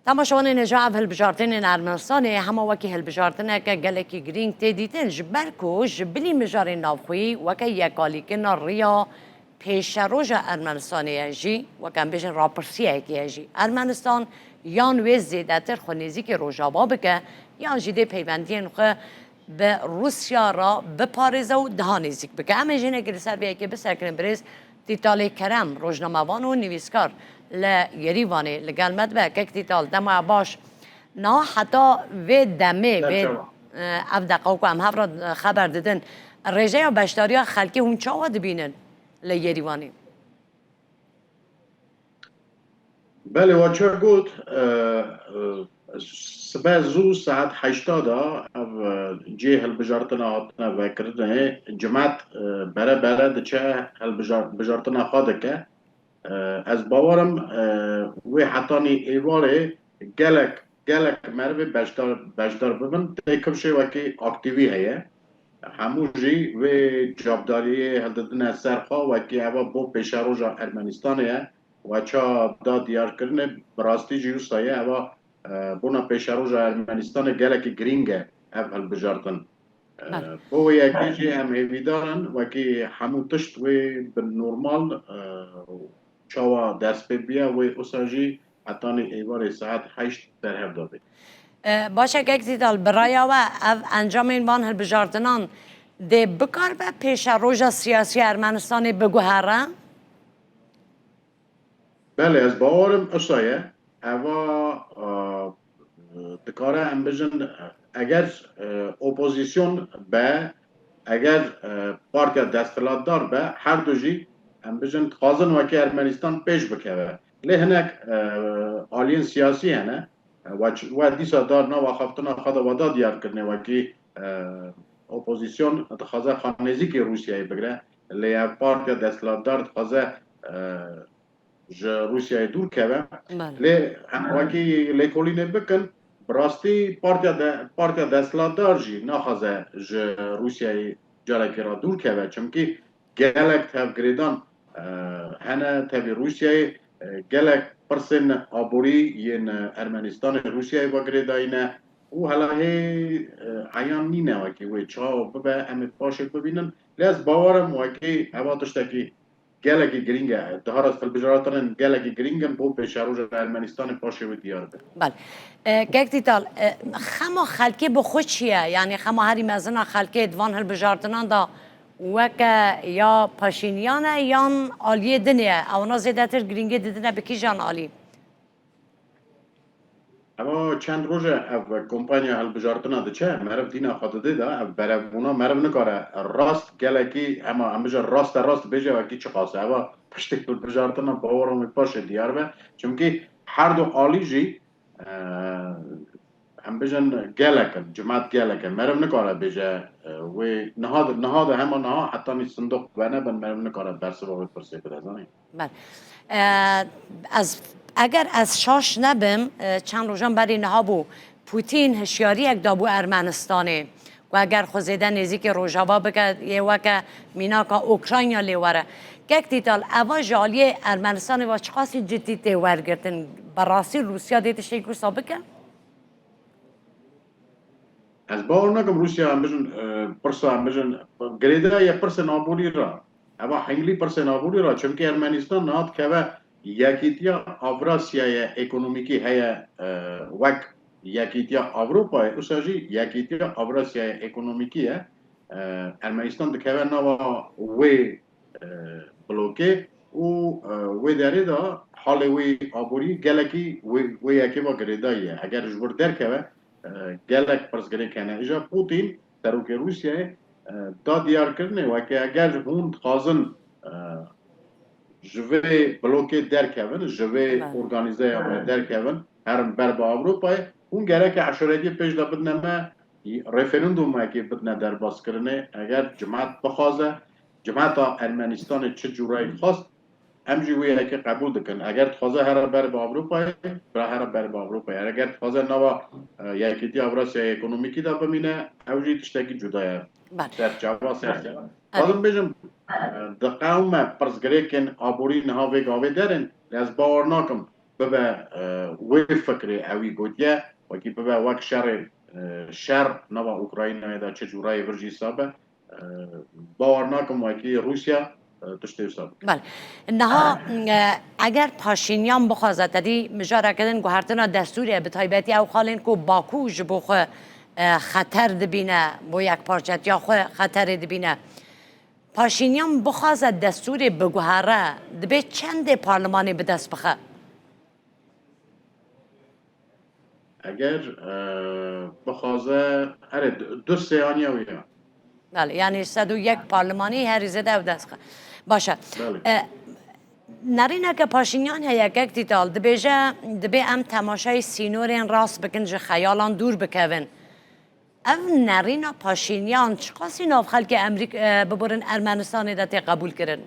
تماشاوان نجاح هالبجارتين ارمنستان همه وکی هالبجارتين که گلکی گرینگ تدیتن جبرکو جبلی مجاری نافخوی وکی یکالی کن ریا پیش روز ارمنستان جی وکم بیشن راپرسیه که جی ارمنستان یان ویز زیادتر خونیزی که روجابا بکه یان جیده پیوندین خو به روسیا را به پاریس و دهانیزیک بکه همه جینه که سر بیه که بسر کنیم بریز تیتال کرم روزنامه‌وان و نویسکار لیریوانی لگل مدبه که تیتال دمه باش نه حتی و دمه و افدقه که هم هفراد خبر دادن رژه و بشتاری ها خلکی اون چاوا دبینن لیریوانی بله واچه گود سبه زو ساعت 80 جه هالبجارتنا هاتنا وکرنه جماعت بره بره دچه هالبجارتنا خواده که از باورم وی حتانی ایواره گلک مروی بجدار ببن تیکم شه وکی اکتیوی هیه همو جی و جابداری هلددن سرخوا وکی اوه بو پیش روژا ارمنستانه و چا دا دیار کرنه براستی جیو سایه اوه بونا پیش روژا ارمنستان گلک گرینگه اف هلبجارتن بو یکی جی هم هیویدارن وکی همو تشت و بالنورمال چاوا دست بیا و اساجی حتانی ایوار ساعت 8 در هف داده باشه که اکتیدال برای و انجام این وان هالبجارتنان ده بکار به پیش روژا سیاسی ارمنستان بگوهره؟ بله از باورم اسایه اوا دکاره هم بجن اگر اپوزیسیون به اگر پارتیا دستلات دار به هر دو جی هم بجن خازن وکی ارمنستان پیش بکوه لی هنک آلین سیاسی هنه و دیسا دار نوا خفتنا خدا ودا دیار کرنه وکی اپوزیسیون تخوازه خانیزی که روسیه بگره لی پارتیا دستلات دار تخوازه روسیه دور که لی هم وکی لی کولینه بکن براستی پارتیا دستلات دار جی نخوازه روسیه جارکی را دور که چونکه گلک تف گریدان هنه تف روسیه گلک پرسن آبوری ین ارمنستان روسیه و گریداینه و حالا هی عیان نینه وکی وی چا ببه امت پاشک ببینن لیز باورم وکی هوا تشتکی گلکی گرینگه دهار از فلبجاراتان گلکی گرینگن بو پیشاروش ارمنستان پاشه و دیار به بله گکتی تال خما خلکی بخود چیه؟ یعنی خما هری مزنا خلکی دوان هالبجارتنان دا وکه یا پاشینیانه یا آلیه دنیه اونا زیده تر گرینگه دیدنه بکی جان آلی اما چند روزه او کمپانیا هالبجارتنا ده چه مرف دینا خواده ده او برای اونا مرف نکاره راست گلکی اما هم بجا راست بجا وکی چه خاصه اما پشتی هالبجارتنا باورم پاشه دیار به چونکه هر دو آلی جی هم بجن گلکن جماعت گلکن مرف نکاره بجا و نهاد همه نها حتی می صندوق بنه بن مرف نکاره برسه باقی پرسه بدازانی بله اگر از شاش نبم چند روزان بری نها بو پوتین هشیاری یک دابو ارمنستانه و اگر خوزیده نزیک روژاوا بکد یه وکه میناکا اوکراینیا لیوره یک دیتال اوا جالی ارمنستان و چخاسی جدی تیور گرتن براسی روسیا دیتش یک روسا بکن؟ از باور نکم روسیا هم بجن پرسا هم بجن گریده یا پرس نابوری را اما حنگلی پرس نابوری را چونکه ارمنستان نهاد که یکیتیا اوراسیای اکونومیکی هیا وک یکیتیا اروپا اوساجی یکیتیا اوراسیای اکونومیکیه ارمنستان دکه نوا وی بلوکه و داره دا حال وی آبوری گلکی وی یکی با گریداییه اگر جبر درکه گلک پرس گری کنه ایجا پوتین تروک روسیه دا دیار کرنه و که اگر هون خازن جوه بلوکه درکون جوه ارگانیزه درکون هرم بر با اروپای اون گره که عشوردی پیش دا بدنمه رفرندوم اگه بدنه در باز کرنه اگر جماعت بخوازه جماعت ارمنستان چه جورایی خواست همجی وی که قبول دکن اگر خوازه هر بر با اروپای برای هر بر با اروپای اگر خوازه نوا یکیتی اوراسیا اکونومیکی دا بمینه اوجی تشتکی جدایه در جوا سرده بازم بجم د قوم پرزگریکن آبوری نها وی گاوه درن از باور ناکم ببه وی فکری اوی گوتیه وکی ببه وک شر نوا اوکراین دا چه جورایی ورجی سابه باور ناکم وکی روسیا تشتی سابه. بله نها اگر پاشینیان بخوازد تدی مجاره کردن گوهرتنا دستوری به تایبتی او خالین کو باکو جبو خو خطر دبینه بو یک پارچت یا خو خطر دبینه پاشینیان بخوازد دستوری بگوهره دبی چند پارلمانی به دست بخه؟ اگر بخوازه اره 2 آنیا ویا بله یعنی 101 پارلمانی هر زده و دست خه باشه بله نرینه که پاشینیان هیا یک دیتال دبی ام تماشای سینورین راست بکن جه خیالان دور بکوین او نرینا پاشینیان چقاسی ناف خلک امریکا ببرن ارمنستان دا تی قبول کرن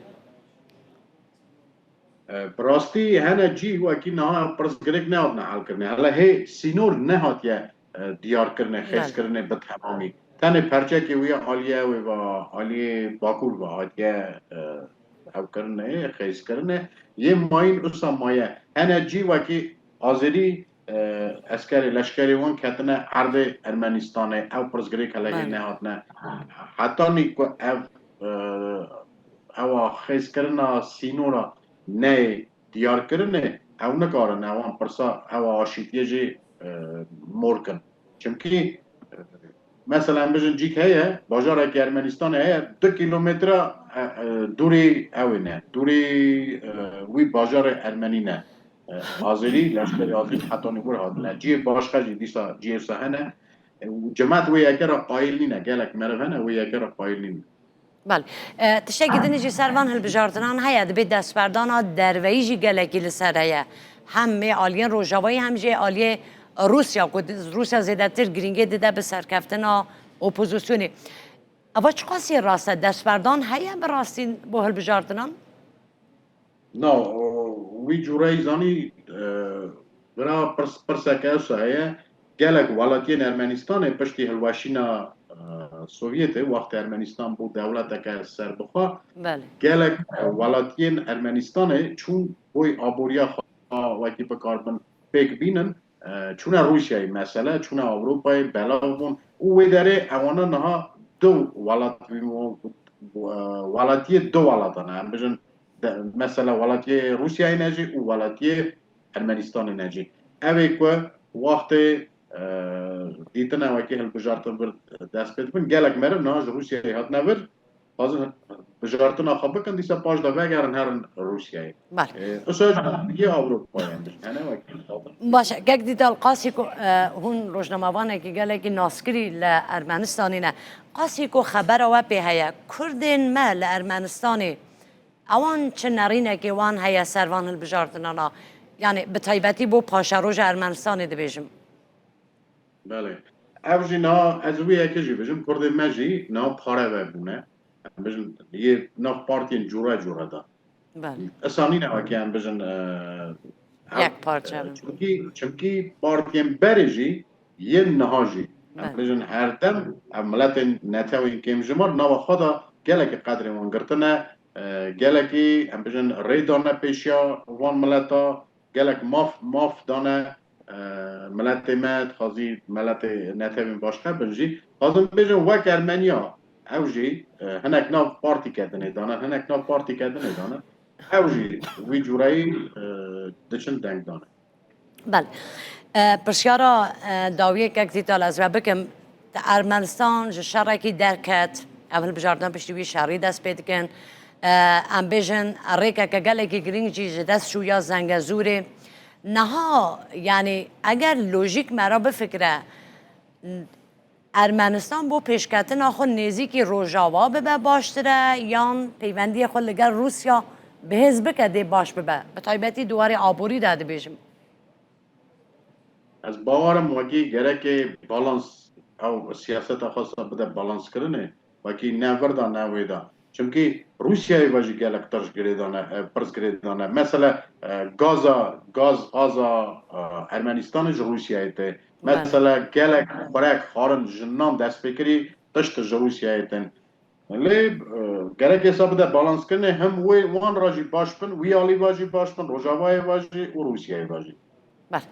براستی هنه جی وکی نه پرسگرک نه نه حل کرنه حالا هی سینور نه هاتیه دیار کرنه خیس کرنه به تمامی تنه پرچه که وی آلیه و آلیه باکور و هاتیه او کرنه خیس کرنه یه ماین اصلا مایه هنه جی وکی آزری اسکری لشکری وان کتنه عرض ارمنستانه او پرسگرک حالا نه هات نه حتی نیکو او خیس کرنه سینورا نه دیار کرنه او نکارن او هم پرسا او آشیتیه جی مورکن چمکی مثلا بجن جیک هیا باجار که ارمنستان هیا 2 کیلومتر دوری اوینه دوری وی باجار ارمنی نه آذری لشکری آذری حتی نگور هادنه جی باش خجی دیسا جی سهنه جماعت وی اگر قایل نینه گلک مرفنه وی اگر قایل نینه بله تشتگی دنیجی سروان هل بجارتنان هیا دبی دست بردانا درویجی گلکی لسر هیا همه آلیه روژاوایی همجه آلیه روسیا زیده تر گرینگه دیده به سرکفتنا اپوزیسیونی اما چقاسی راسته دست بردان هیا براستین با هل بجارتنان؟ نه وی جورایی زانی برا پرسکه اوسا هیا گلک ولاتین ارمنستان پشتی هلواشینا سوویت وقت ارمنستان بود دولت که سر بخوا بله گلک ولاتین ارمنستان چون بوی آبوریا وقتی بکاربن پیک بینن چون روسیای مسئله چون اروپای بلاون او داره اوانا نها دو ولاتی دو ولاتانه هم بجن مثلا ولاتی روسیای نجی و ولاتی ارمنستان نجی اوی که وقت دیتنه وکی هل بجارتن بر دست بید بین گلک مره ناج روسیای هات نبر حاضر بجارتن آخوا بکن دیسا پاش دا بگرن هرن روسیای بله اساج یه اروپایی هم بجن هنه وکی باشه گک دیدال قاسی کو هون روزنامه‌وانه که گله که ناسکری ل ارمنستانی نه قاسی کو خبر و به هیا کردن ما ل ارمنستانی اوان چه نرینه که وان هیا سروان البجارتنانا یعنی به تایبتی بو پاشروج ارمنستانی دبیجم بله اوجی نا از وی اکجی بجن کرد مجی نا پاره بونه بجن یه نا پارتین جورا جورا دا بله اسانی نه وکی هم بجن یک پارچه چونکی پارتین برجی یه نهاجی بله بجن هر دم ملت نتاوی کم جمار نا خدا گلک قدر وان گرتنه گلکی هم بجن ری دانه پیشیا وان ملتا گلک ماف دانه ملت مد خازی ملت نتاوین باشتر بنجی خازم بجن وک ارمنیا اوجی هنک ناو پارتی کردنه دانه هنک ناو پارتی کردنه دانه اوجی وی جورایی دچن دنگ دانه بله پرسیارا داویه که دیتال از و بکم ارمنستان شرکی درکت اول بجاردن پشتیوی شهری دست پیدا کن ام بیژن ریکه که گله که گرینگ چیز دست شویا زنگ زوره نها یعنی اگر لوژیک مرا بفکره ارمنستان بو پیشکتن آخو نزیکی روژاوا ببه باشتره یا پیوندی خود لگر روسیا به حزب کده باش ببه به طایبتی دواری آبوری داده بیشم از باورم وکی گره که بالانس او سیاست خاصه بده بالانس کرنه وکی نوردا نویدا چونکی روسیای واجی گلک ترش گریدانه پرس گریدانه مثلا گاز آزا ارمنستان جو روسیای ته مثلا گلک خوراک خارن جنان دست بکری تشت جو روسیای تن لی گره که حساب ده بالانس کنه هم وی وان راجی باش بن وی آلی واجی باش بن روژاوای واجی و روسیای واجی بله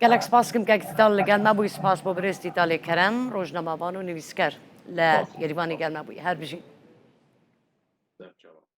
گلک سپاس کم که اکتیتال لگل مبوی سپاس با برستی تالی کرم روزنامه‌وان و نویسگر ل باش یریوانی گل مبوی هر بجین در چاوا.